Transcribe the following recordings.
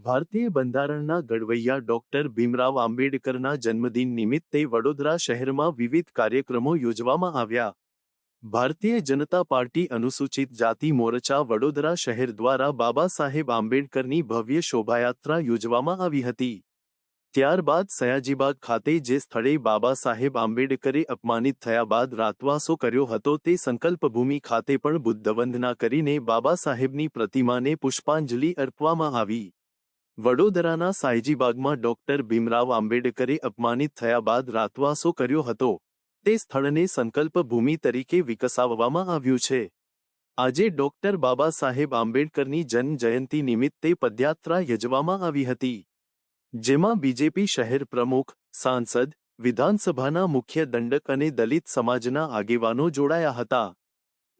ભારતીય બંધારણના ઘડવૈયા ડોક્ટર ભીમરાવ આંબેડકરના જન્મદિન નિમિત્તે વડોદરા શહેરમાં વિવિધ કાર્યક્રમો યોજવામાં આવ્યા. ભારતીય જનતા પાર્ટી અનુસૂચિત જાતિ મોરચા વડોદરા શહેર દ્વારા બાબા સાહેબ આંબેડકરની ભવ્ય શોભાયાત્રા યોજવામાં આવી હતી. ત્યારબાદ સયાજીબાગ ખાતે જે સ્થળે બાબા સાહેબ આંબેડકરે અપમાનિત થયા બાદ રાતવાસો કર્યો હતો તે સંકલ્પભૂમિ ખાતે પણ બુદ્ધવંદના કરીને બાબા સાહેબની પ્રતિમાને પુષ્પાંજલિ અર્પવામાં આવી. વડોદરાના સાયજીબાગમાં ડોક્ટર ભીમરાવ આંબેડકરે અપમાનિત થયા બાદ રાતવાસો કર્યો હતો તે સ્થળને સંકલ્પભૂમિ તરીકે વિકસાવવામાં આવ્યું છે. આજે ડોક્ટર બાબા સાહેબ આંબેડકરની જન્મ જયંતિ નિમિત્તે પદયાત્રા યોજવામાં આવી હતી, જેમાં બીજેપી શહેર પ્રમુખ, સાંસદ, વિધાનસભાના મુખ્ય દંડક અને દલિત સમાજના આગેવાનો જોડાયા હતા.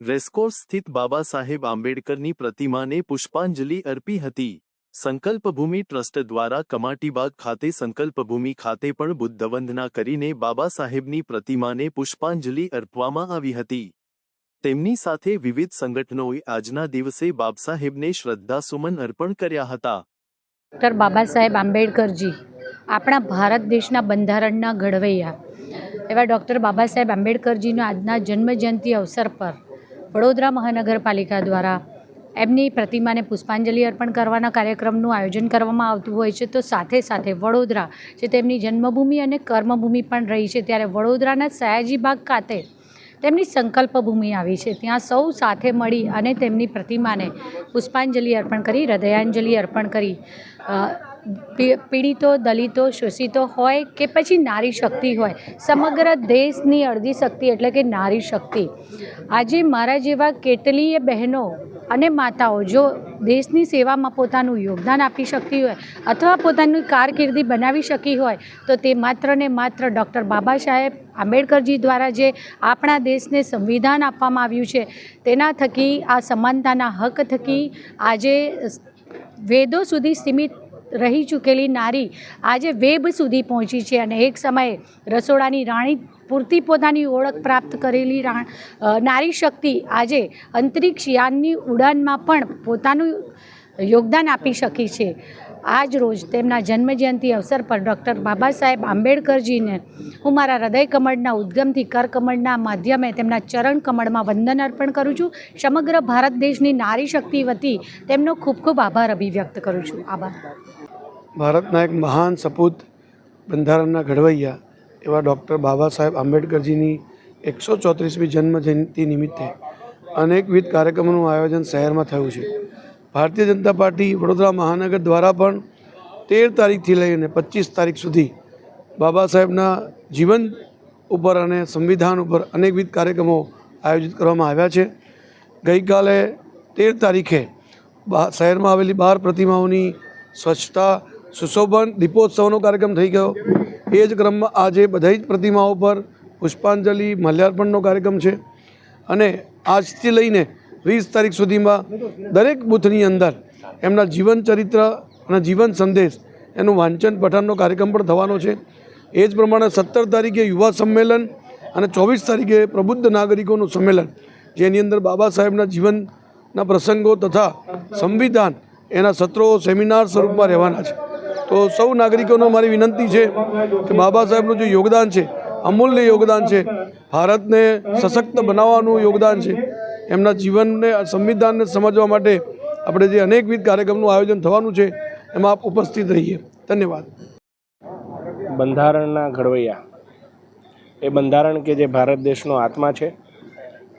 રેસકોર્સ સ્થિત બાબા સાહેબ આંબેડકરની પ્રતિમાને પુષ્પાંજલિ અર્પી હતી. સંકલ્પભૂમિ ટ્રસ્ટ દ્વારા કમાટીબાગ ખાતે સંકલ્પભૂમિ ખાતે પણ બુદ્ધવંદના કરીને બાબા સાહેબની પ્રતિમાને પુષ્પાંજલિ અર્પવામાં આવી હતી. તેમની સાથે વિવિધ સંગઠનોએ આજના દિવસે બાબાસાહેબને શ્રદ્ધાસુમન અર્પણ કર્યા હતા. ડૉક્ટર બાબા સાહેબ આંબેડકરજી આપણા ભારત દેશના બંધારણના ઘડવૈયા એવા ડૉક્ટર બાબા સાહેબ આંબેડકરજીનો આજના જન્મજયંતિ અવસર પર વડોદરા મહાનગરપાલિકા દ્વારા એમની પ્રતિમાને પુષ્પાંજલિ અર્પણ કરવાના કાર્યક્રમનું આયોજન કરવામાં આવતું હોય છે. તો સાથે સાથે વડોદરા જે તેમની જન્મભૂમિ અને કર્મભૂમિ પણ રહી છે, ત્યારે વડોદરાના સયાજીબાગ ખાતે તેમની સંકલ્પભૂમિ આવી છે. ત્યાં સૌ સાથે મળી અને તેમની પ્રતિમાને પુષ્પાંજલિ અર્પણ કરી, હૃદયાંજલિ અર્પણ કરી પીડિતો, દલિતો, શોષિતો હોય કે પછી નારી શક્તિ હોય, સમગ્ર દેશની અડધી શક્તિ એટલે કે નારી શક્તિ. આજે મારા જેવા કેટલીય બહેનો અને માતાઓ જો દેશની સેવામાં પોતાનું યોગદાન આપી શકતી હોય અથવા પોતાની કારકિર્દી બનાવી શકી હોય તો તે માત્ર ને માત્ર ડૉક્ટર બાબા સાહેબ આંબેડકરજી દ્વારા જે આપણા દેશને સંવિધાન આપવામાં આવ્યું છે તેના થકી, આ સમાનતાના હક થકી આજે વેદો સુધી સીમિત રહી ચૂકેલી નારી આજે વેબ સુધી પહોંચી છે અને એક સમયે રસોડાની રાણી પૂરતી પોતાની ઓળખ પ્રાપ્ત કરેલી નારી શક્તિ આજે અંતરિક્ષ યાનની ઉડાનમાં પણ પોતાનું યોગદાન આપી શકી છે. આજ રોજ તેમના જન્મજયંતિ અવસર પર ડૉક્ટર બાબા સાહેબ આંબેડકરજીને હું મારા હૃદય કમળના ઉદ્ગમથી કરકમળના માધ્યમે તેમના ચરણ કમળમાં વંદન અર્પણ કરું છું. સમગ્ર ભારત દેશની નારી શક્તિ વતી તેમનો ખૂબ ખૂબ આભાર અભિવ્યક્ત કરું છું. આભાર. ભારતના એક મહાન સપૂત બંધારણના ઘડવૈયા એવા ડૉક્ટર બાબા સાહેબ આંબેડકરજીની 134મી જન્મજયંતિ નિમિત્તે અનેકવિધ કાર્યક્રમોનું આયોજન શહેરમાં થયું છે. ભારતીય જનતા પાર્ટી વડોદરા મહાનગર દ્વારા પણ 13 તારીખથી લઈને 25 તારીખ સુધી બાબા સાહેબના જીવન ઉપર અને સંવિધાન ઉપર અનેકવિધ કાર્યક્રમો આયોજિત કરવામાં આવ્યા છે. ગઈકાલે 13 તારીખે શહેરમાં આવેલી 12 પ્રતિમાઓની સ્વચ્છતા, સુશોભન, દીપોત્સવનો કાર્યક્રમ થઈ ગયો. એ જ ક્રમમાં આજે બધી જ પ્રતિમાઓ પર પુષ્પાંજલિ માલ્યાર્પણનો કાર્યક્રમ છે અને આજથી લઈને 20 તારીખ સુધીમાં દરેક બૂથની અંદર એમના જીવન ચરિત્ર અને જીવન સંદેશ એનું વાંચન પઠનનો કાર્યક્રમ પણ થવાનો છે. એ જ પ્રમાણે 17 તારીખે યુવા સંમેલન અને 24 તારીખે પ્રબુદ્ધ નાગરિકોનું સંમેલન, જેની અંદર બાબા સાહેબના જીવનના પ્રસંગો તથા સંવિધાન એના સત્રો, સેમિનાર સ્વરૂપમાં રહેવાના છે. તો સૌ નાગરિકોનો મારી વિનંતી છે કે બાબા સાહેબનું જે યોગદાન છે, અમૂલ્ય યોગદાન છે, ભારતને સશક્ત બનાવવાનું યોગદાન છે, એમના જીવનને, સંવિધાનને સમજવા માટે આપણે જે અનેકવિધ કાર્યક્રમનું આયોજન થવાનું છે એમાં આપ ઉપસ્થિત રહીએ. ધન્યવાદ. બંધારણના ઘડવૈયા એ બંધારણ કે જે ભારત દેશનો આત્મા છે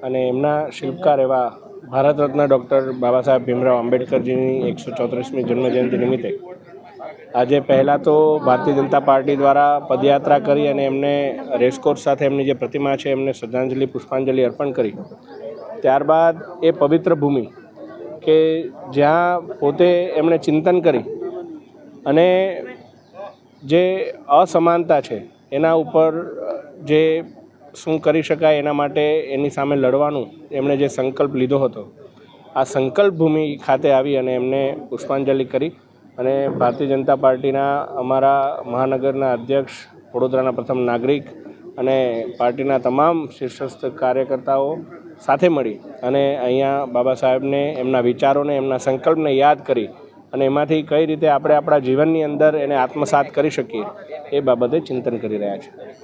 અને એમના શિલ્પકાર એવા ભારત રત્ન ડૉક્ટર બાબા સાહેબ ભીમરાવ આંબેડકરજીની 134મી જન્મજયંતિ નિમિત્તે આજે પહેલાં તો ભારતીય જનતા પાર્ટી દ્વારા પદયાત્રા કરી અને એમને રેસકોર્સ સાથે એમની જે પ્રતિમા છે એમને શ્રદ્ધાંજલિ, પુષ્પાંજલિ અર્પણ કરી. ત્યારબાદ એ પવિત્ર ભૂમિ કે જ્યાં પોતે એમણે ચિંતન કરી અને જે અસમાનતા છે એના ઉપર જે શું કરી શકાય એના માટે એની સામે લડવાનું એમણે જે સંકલ્પ લીધો હતો, આ સંકલ્પ ભૂમિ ખાતે આવી અને એમને પુષ્પાંજલિ કરી અને ભારતીય જનતા પાર્ટીના અમારા મહાનગરના અધ્યક્ષ, વડોદરાના પ્રથમ નાગરિક અને પાર્ટીના તમામ શીર્ષસ્થ કાર્યકર્તાઓ સાથે મળી અને અહીંયા બાબા સાહેબને, એમના વિચારોને, એમના સંકલ્પને યાદ કરી અને એમાંથી કઈ રીતે આપણે આપણા જીવનની અંદર એને આત્મસાત કરી શકીએ એ બાબતે ચિંતન કરી રહ્યા છે.